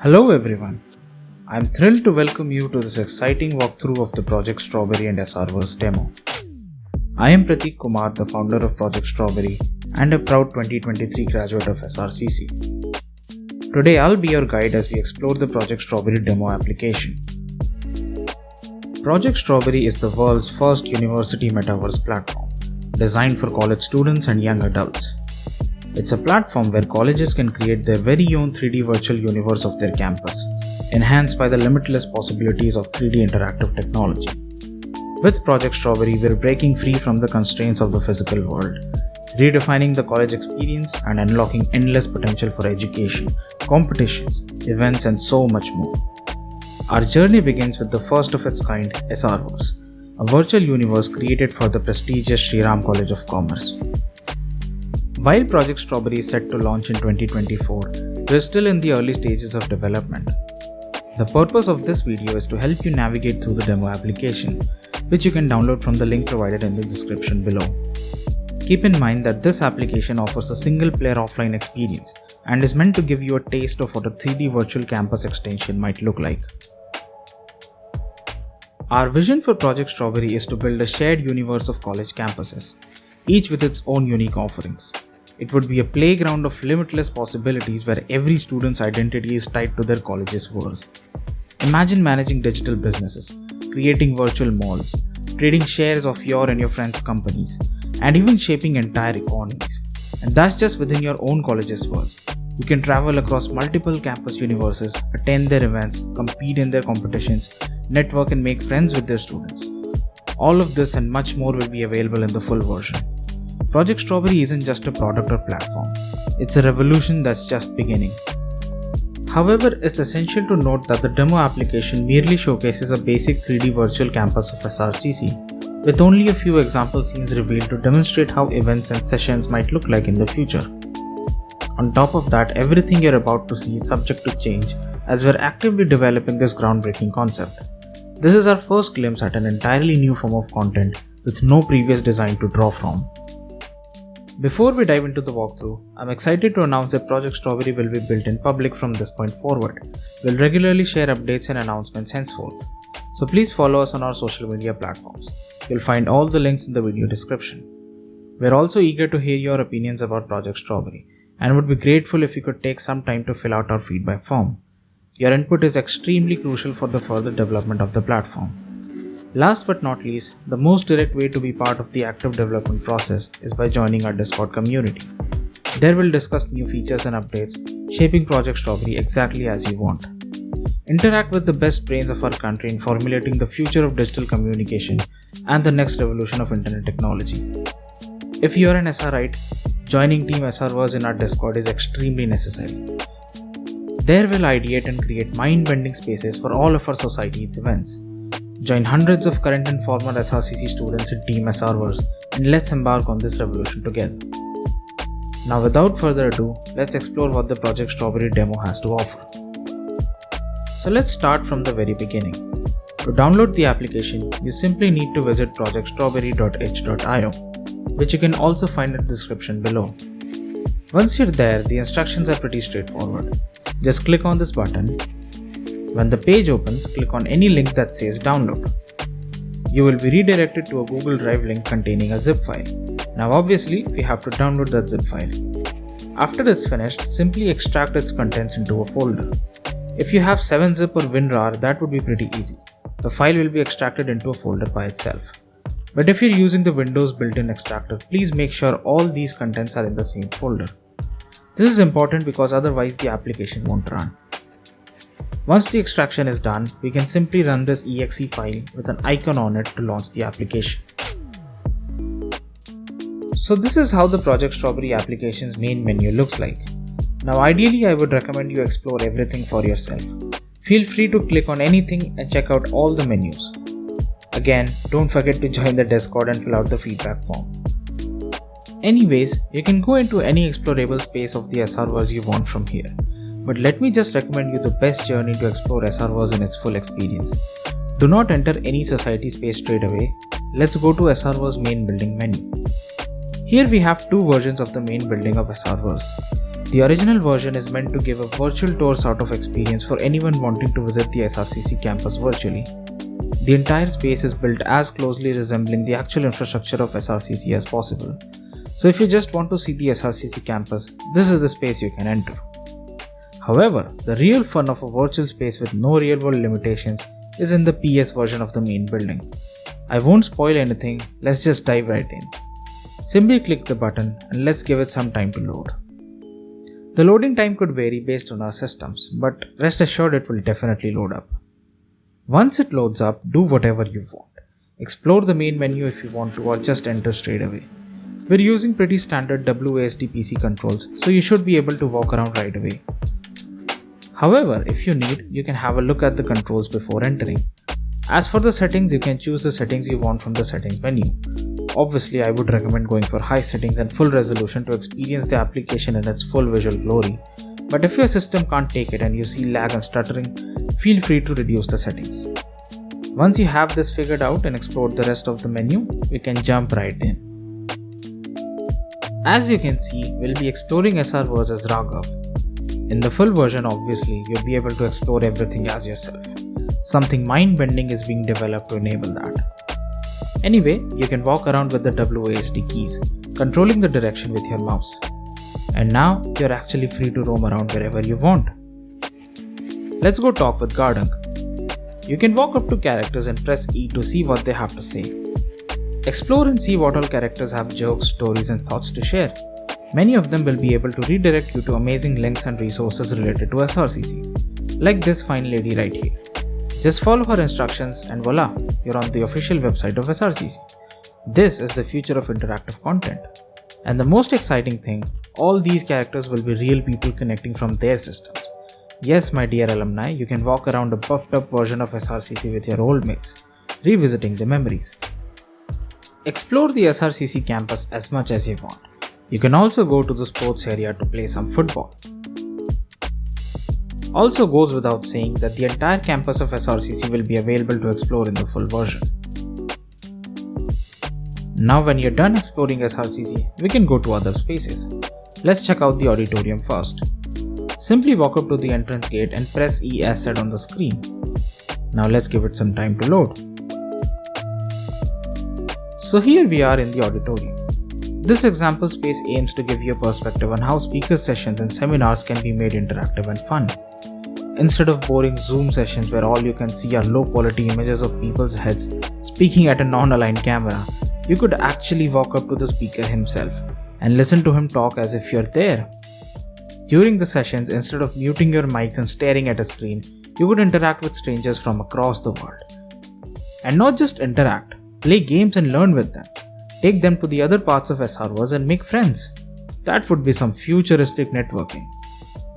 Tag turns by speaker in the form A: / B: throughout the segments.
A: Hello everyone, I am thrilled to welcome you to this exciting walkthrough of the Project Strawberry and SRverse demo. I am Prateek Kumar, the founder of Project Strawberry and a proud 2023 graduate of SRCC. Today I'll be your guide as we explore the Project Strawberry demo application. Project Strawberry is the world's first university metaverse platform, designed for college students and young adults. It's a platform where colleges can create their very own 3D virtual universe of their campus, enhanced by the limitless possibilities of 3D interactive technology. With Project Strawberry, we're breaking free from the constraints of the physical world, redefining the college experience and unlocking endless potential for education, competitions, events, and so much more. Our journey begins with the first of its kind, SR'verse, a virtual universe created for the prestigious Shri College of Commerce. While Project Strawberry is set to launch in 2024, we're still in the early stages of development. The purpose of this video is to help you navigate through the demo application, which you can download from the link provided in the description below. Keep in mind that this application offers a single-player offline experience and is meant to give you a taste of what a 3D virtual campus extension might look like. Our vision for Project Strawberry is to build a shared universe of college campuses, each with its own unique offerings. It would be a playground of limitless possibilities where every student's identity is tied to their college's worth. Imagine managing digital businesses, creating virtual malls, trading shares of your and your friends' companies, and even shaping entire economies. And that's just within your own college's walls. You can travel across multiple campus universes, attend their events, compete in their competitions, network and make friends with their students. All of this and much more will be available in the full version. Project Strawberry isn't just a product or platform, it's a revolution that's just beginning. However, it's essential to note that the demo application merely showcases a basic 3D virtual campus of SRCC, with only a few example scenes revealed to demonstrate how events and sessions might look like in the future. On top of that, everything you're about to see is subject to change as we're actively developing this groundbreaking concept. This is our first glimpse at an entirely new form of content with no previous design to draw from. Before we dive into the walkthrough, I'm excited to announce that Project Strawberry will be built in public from this point forward. We'll regularly share updates and announcements henceforth, so please follow us on our social media platforms. You'll find all the links in the video description. We're also eager to hear your opinions about Project Strawberry and would be grateful if you could take some time to fill out our feedback form. Your input is extremely crucial for the further development of the platform. Last but not least, the most direct way to be part of the active development process is by joining our Discord community. There we'll discuss new features and updates, shaping Project Strawberry exactly as you want. Interact with the best brains of our country in formulating the future of digital communication and the next revolution of internet technology. If you are an SRite, joining Team SR'verse in our Discord is extremely necessary. There we'll ideate and create mind-bending spaces for all of our society's events. Join hundreds of current and former SRCC students in Team SR'verse and let's embark on this revolution together. Now without further ado, let's explore what the Project Strawberry demo has to offer. So let's start from the very beginning. To download the application, you simply need to visit projectstrawberry.h.io, which you can also find in the description below. Once you're there, the instructions are pretty straightforward. Just click on this button. When the page opens, click on any link that says download. You will be redirected to a Google Drive link containing a zip file. Now obviously, we have to download that zip file. After it's finished, simply extract its contents into a folder. If you have 7-zip or WinRAR, that would be pretty easy. The file will be extracted into a folder by itself. But if you're using the Windows built-in extractor, please make sure all these contents are in the same folder. This is important because otherwise the application won't run. Once the extraction is done, we can simply run this exe file with an icon on it to launch the application. So this is how the Project Strawberry application's main menu looks like. Now ideally I would recommend you explore everything for yourself. Feel free to click on anything and check out all the menus. Again, don't forget to join the Discord and fill out the feedback form. Anyways, you can go into any explorable space of the SR'verse you want from here. But let me just recommend you the best journey to explore SR'verse in its full experience. Do not enter any society space straight away. Let's go to SR'verse main building menu. Here we have two versions of the main building of SR'verse. The original version is meant to give a virtual tour sort of experience for anyone wanting to visit the SRCC campus virtually. The entire space is built as closely resembling the actual infrastructure of SRCC as possible. So if you just want to see the SRCC campus, this is the space you can enter. However, the real fun of a virtual space with no real world limitations is in the PS version of the main building. I won't spoil anything, let's just dive right in. Simply click the button and let's give it some time to load. The loading time could vary based on our systems, but rest assured it will definitely load up. Once it loads up, do whatever you want. Explore the main menu if you want to, or just enter straight away. We're using pretty standard WASD PC controls, so you should be able to walk around right away. However, if you need, you can have a look at the controls before entering. As for the settings, you can choose the settings you want from the settings menu. Obviously, I would recommend going for high settings and full resolution to experience the application in its full visual glory. But if your system can't take it and you see lag and stuttering, feel free to reduce the settings. Once you have this figured out and explored the rest of the menu, we can jump right in. As you can see, we'll be exploring SRverse as Raghav. In the full version, obviously, you'll be able to explore everything as yourself. Something mind-bending is being developed to enable that. Anyway, you can walk around with the WASD keys, controlling the direction with your mouse. And now, you're actually free to roam around wherever you want. Let's go talk with Gardung. You can walk up to characters and press E to see what they have to say. Explore and see what all characters have jokes, stories and thoughts to share. Many of them will be able to redirect you to amazing links and resources related to SRCC, like this fine lady right here. Just follow her instructions and voila, you're on the official website of SRCC. This is the future of interactive content. And the most exciting thing, all these characters will be real people connecting from their systems. Yes, my dear alumni, you can walk around a buffed up version of SRCC with your old mates, revisiting the memories. Explore the SRCC campus as much as you want. You can also go to the sports area to play some football. Also goes without saying that the entire campus of SRCC will be available to explore in the full version. Now when you're done exploring SRCC, we can go to other spaces. Let's check out the auditorium first. Simply walk up to the entrance gate and press E as said on the screen. Now let's give it some time to load. So here we are in the auditorium. This example space aims to give you a perspective on how speaker sessions and seminars can be made interactive and fun. Instead of boring Zoom sessions where all you can see are low quality images of people's heads speaking at a non-aligned camera, you could actually walk up to the speaker himself and listen to him talk as if you're there. During the sessions, instead of muting your mics and staring at a screen, you would interact with strangers from across the world. And not just interact, play games and learn with them. Take them to the other parts of SRverse and make friends. That would be some futuristic networking.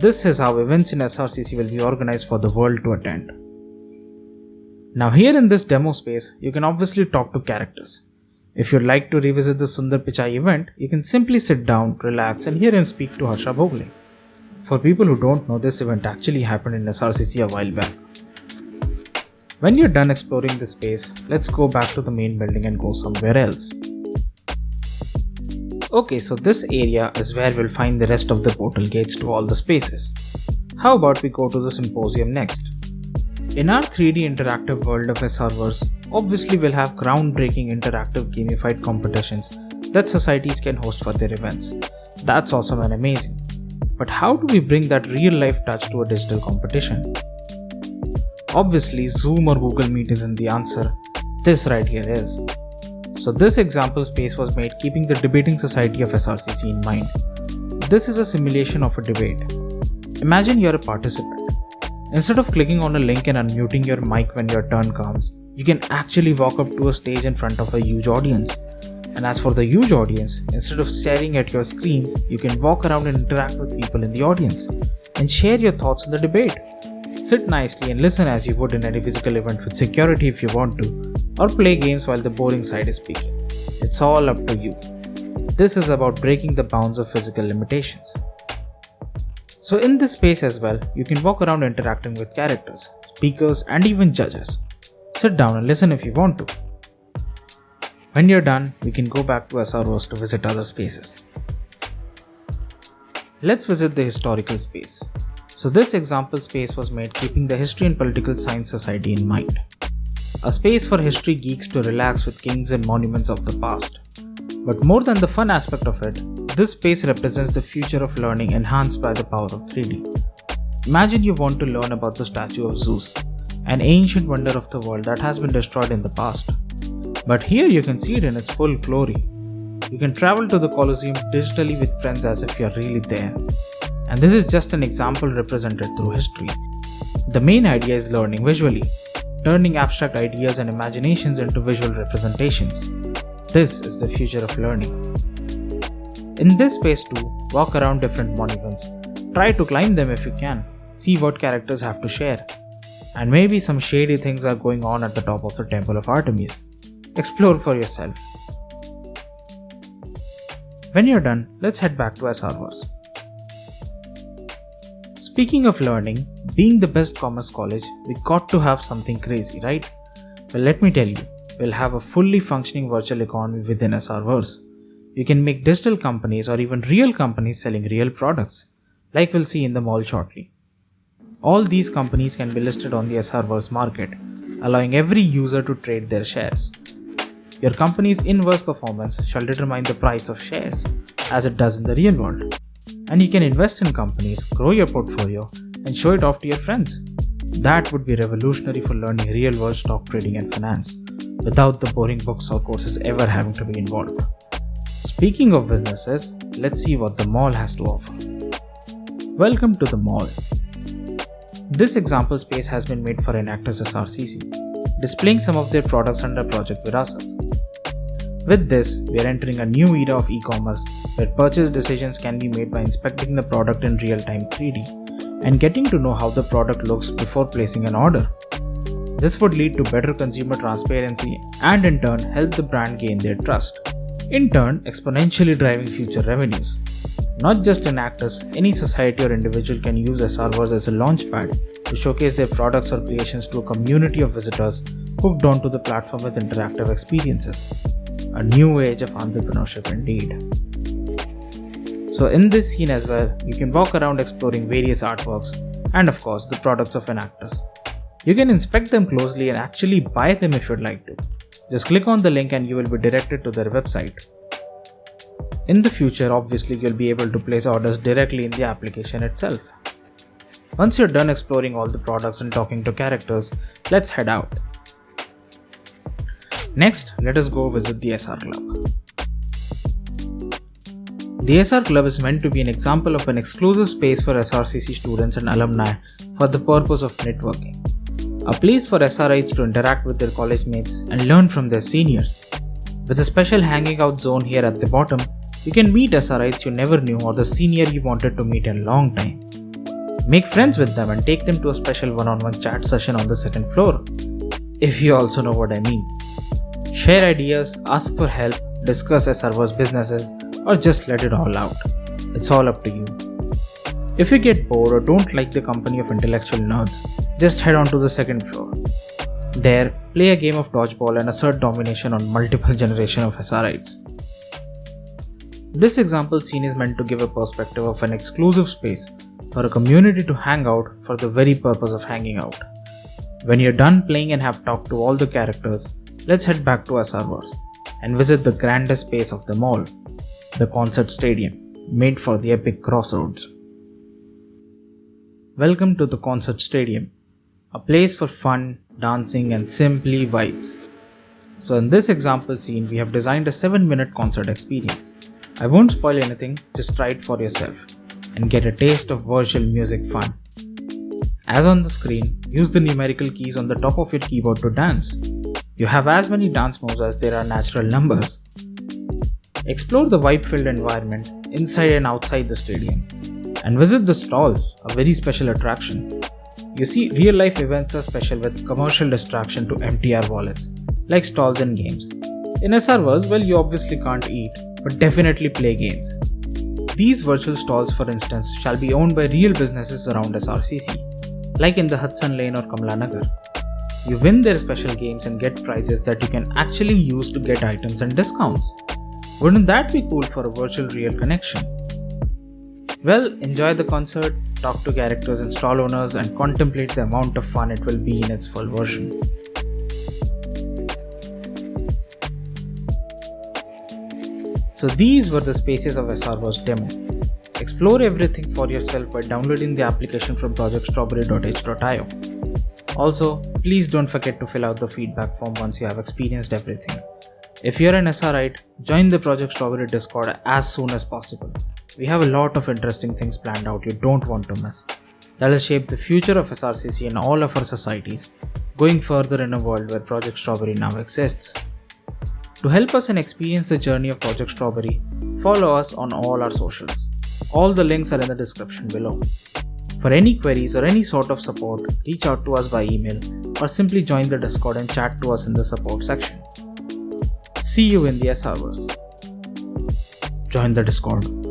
A: This is how events in SRCC will be organized for the world to attend. Now here in this demo space, you can obviously talk to characters. If you'd like to revisit the Sundar Pichai event, you can simply sit down, relax and hear him speak to Harsha Bhogle. For people who don't know, this event actually happened in SRCC a while back. When you're done exploring the space, let's go back to the main building and go somewhere else. Okay, so this area is where we'll find the rest of the portal gates to all the spaces. How about we go to the Symposium next? In our 3D interactive world of SRverse, obviously we'll have groundbreaking interactive gamified competitions that societies can host for their events. That's awesome and amazing. But how do we bring that real life touch to a digital competition? Obviously Zoom or Google Meet isn't the answer. This right here is. So this example space was made keeping the debating society of SRCC in mind. This is a simulation of a debate. Imagine you're a participant. Instead of clicking on a link and unmuting your mic when your turn comes, you can actually walk up to a stage in front of a huge audience. And as for the huge audience, instead of staring at your screens, you can walk around and interact with people in the audience and share your thoughts on the debate. Sit nicely and listen as you would in any physical event with security if you want to, or play games while the boring side is speaking. It's all up to you. This is about breaking the bounds of physical limitations. So in this space as well, you can walk around interacting with characters, speakers and even judges. Sit down and listen if you want to. When you're done, we can go back to SRverse to visit other spaces. Let's visit the historical space. So this example space was made keeping the History and Political Science Society in mind. A space for history geeks to relax with kings and monuments of the past. But more than the fun aspect of it, this space represents the future of learning enhanced by the power of 3D. Imagine you want to learn about the statue of Zeus, an ancient wonder of the world that has been destroyed in the past. But here you can see it in its full glory. You can travel to the Colosseum digitally with friends as if you're really there. And this is just an example represented through history. The main idea is learning visually, turning abstract ideas and imaginations into visual representations. This is the future of learning. In this space too, walk around different monuments. Try to climb them if you can. See what characters have to share. And maybe some shady things are going on at the top of the Temple of Artemis. Explore for yourself. When you're done, let's head back to SRverse. Speaking of learning, being the best commerce college, we got to have something crazy, right? Well, let me tell you, we'll have a fully functioning virtual economy within SRverse. You can make digital companies or even real companies selling real products, like we'll see in the mall shortly. All these companies can be listed on the SRverse market, allowing every user to trade their shares. Your company's inverse performance shall determine the price of shares, as it does in the real world. And you can invest in companies, grow your portfolio, and show it off to your friends. That would be revolutionary for learning real world stock trading and finance, without the boring books or courses ever having to be involved. Speaking of businesses, let's see what the mall has to offer. Welcome to the mall. This example space has been made for Enactus SRCC, displaying some of their products under Project Virasa. With this, we are entering a new era of e-commerce where purchase decisions can be made by inspecting the product in real-time 3D and getting to know how the product looks before placing an order. This would lead to better consumer transparency and in turn help the brand gain their trust, in turn exponentially driving future revenues. Not just Enactus, any society or individual can use SRverse as a launchpad to showcase their products or creations to a community of visitors hooked onto the platform with interactive experiences. A new age of entrepreneurship indeed. So in this scene as well, you can walk around exploring various artworks and of course the products of Enactus. You can inspect them closely and actually buy them if you'd like to. Just click on the link and you will be directed to their website. In the future, obviously you'll be able to place orders directly in the application itself. Once you're done exploring all the products and talking to characters, let's head out. Next, let us go visit the SR Club. The SR Club is meant to be an example of an exclusive space for SRCC students and alumni for the purpose of networking. A place for SRites to interact with their college mates and learn from their seniors. With a special hanging out zone here at the bottom, you can meet SRites you never knew or the senior you wanted to meet in a long time. Make friends with them and take them to a special one-on-one chat session on the second floor. If you also know what I mean. Share ideas, ask for help, discuss SRverse businesses, or just let it all out. It's all up to you. If you get bored or don't like the company of intellectual nerds, just head on to the second floor. There, play a game of dodgeball and assert domination on multiple generations of SRites. This example scene is meant to give a perspective of an exclusive space for a community to hang out for the very purpose of hanging out. When you're done playing and have talked to all the characters, let's head back to SRverse and visit the grandest space of them all, the Concert Stadium, made for the epic Crossroads. Welcome to the Concert Stadium, a place for fun, dancing and simply vibes. So in this example scene, we have designed a 7-minute concert experience. I won't spoil anything, just try it for yourself and get a taste of virtual music fun. As on the screen, use the numerical keys on the top of your keyboard to dance. You have as many dance moves as there are natural numbers. Explore the vibe-filled environment inside and outside the stadium and visit the stalls, a very special attraction. You see, real-life events are special with commercial distraction to empty our wallets, like stalls and games. In SRverse, well, you obviously can't eat, but definitely play games. These virtual stalls, for instance, shall be owned by real businesses around SRCC, like in the Hudson Lane or Kamala Nagar. You win their special games and get prizes that you can actually use to get items and discounts. Wouldn't that be cool for a virtual real connection? Well, enjoy the concert, talk to characters and stall owners, and contemplate the amount of fun it will be in its full version. So these were the spaces of SRverse demo. Explore everything for yourself by downloading the application from projectstrawberry.h.io. Also, please don't forget to fill out the feedback form once you have experienced everything. If you're an SRite, join the Project Strawberry Discord as soon as possible. We have a lot of interesting things planned out you don't want to miss. That will shape the future of SRCC and all of our societies, going further in a world where Project Strawberry now exists. To help us and experience the journey of Project Strawberry, follow us on all our socials. All the links are in the description below. For any queries or any sort of support, reach out to us by email or simply join the Discord and chat to us in the support section. See you in the SRverse. Join the Discord.